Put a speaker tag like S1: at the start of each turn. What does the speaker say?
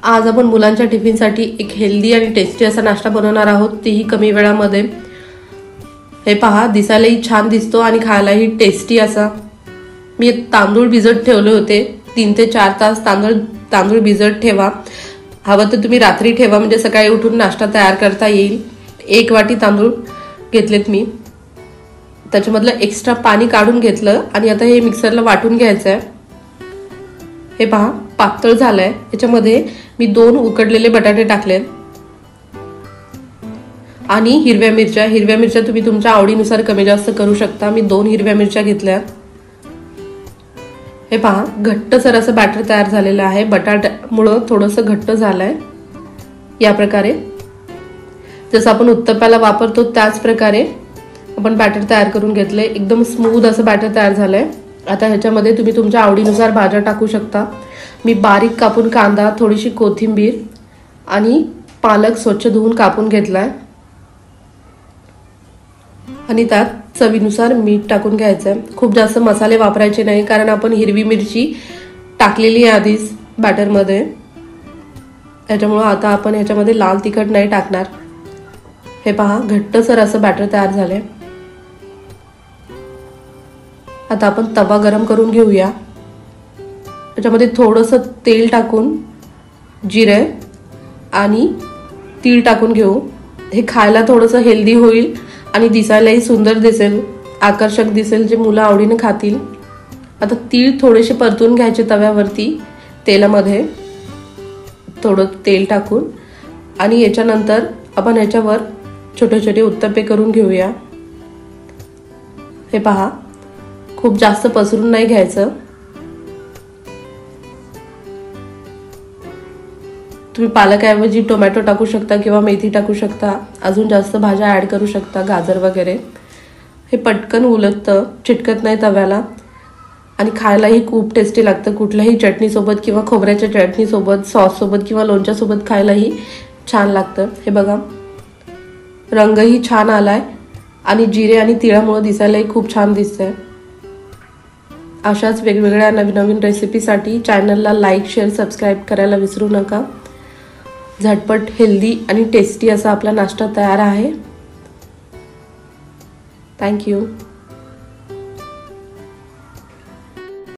S1: आज आपण मुलांच्या टिफिनसाठी एक हेल्दी आणि टेस्टी असा नाश्ता बनवणार आहोत, तेही कमी वेळामध्ये। हे पहा, दिसायलाही छान दिसतो आणि खायलाही टेस्टी असा। मी तांदूळ भिजत ठेवले होते, 3 ते 4 तास तांदूळ भिजत ठेवा। हवं तर तुम्ही रात्री ठेवा, म्हणजे सकाळी उठून नाश्ता तयार करता येईल। 1 वाटी तांदूळ घेतलेत मी, त्याच्यामधलं एक्स्ट्रा पाणी काढून घेतलं आणि आता हे मिक्सरला वाटून घ्यायचं आहे। हे पहा, पातळ झालंय। याच्यामध्ये मी 2 उकडलेले बटाटे टाकलेत आणि हिरव्या मिरच्या तुम्ही तुमच्या आवडीनुसार कमी जास्त करू शकता। मी 2 हिरव्या मिरच्या घेतल्या। हे पहा, घट्टसर असं बॅटर तयार झालेलं आहे। बटाट्यामुळे थोडंसं घट्ट झालंय। या प्रकारे जसं आपण उत्तप्प्याला वापरतो त्याच प्रकारे आपण बॅटर तयार करून घेतले। एकदम स्मूथ असं बॅटर तयार झालंय। आता ह्याच्यामध्ये तुम्ही तुमच्या आवडीनुसार भाज्या टाकू शकता। मी बारीक कापून कांदा, थोडीशी कोथिंबीर आणि पालक स्वच्छ धुवून कापून घेतलाय आणि त्यात चवीनुसार मीठ टाकून घ्यायचंय। खूप जास्त मसाले वापरायचे नाही, कारण आपण हिरवी मिरची टाकलेली आहे आधीच बॅटरमध्ये। त्याच्यामुळे आता आपण ह्याच्यामध्ये लाल तिखट नाही टाकणार। हे पहा, घट्टसर असं बॅटर तयार झालंय। आता आपण तवा गरम करून घेऊया। त्याच्यामध्ये थोडंसं तेल टाकून जिरे आणि तीळ टाकून घेऊ। हे खायला थोडंसं हेल्दी होईल आणि दिसायलाही सुंदर दिसेल, आकर्षक दिसेल, जे मुलं आवडीने खातील। आता तीळ थोडेसे परतून घ्यायचे तव्यावरती तेलामध्ये, थोडं तेल टाकून, आणि याच्यानंतर आपण ह्याच्यावर छोटे छोटे उत्तप्पे करून घेऊया। हे पहा, खूप जास्त पसरून नाही घ्यायचं। तुम्ही पालकऐवजी टोमॅटो टाकू शकता किंवा मेथी टाकू शकता, अजून जास्त भाज्या ऍड करू शकता, गाजर वगैरे। हे पटकन उलटतं, चिटकत नाही तव्याला आणि खायलाही खूप टेस्टी लागतं। कुठल्याही चटणी सोबत किंवा खोबऱ्याच्या चटणी सोबत, सॉस सोबत किंवा लोणच्या सोबत खायलाही छान लागतं। हे बघा, रंगही छान आलाय आणि जिरे आणि तिळामुळे दिसायलाही खूप छान दिसतंय। अशाच वेगवेगळ्या नवीन रेसिपीसाठी चॅनलला लाईक, शेअर, सबस्क्राईब करायला विसरू नका। झटपट, हेल्दी आणि टेस्टी असा आपला नाश्ता तयार आहे। थँक्यू।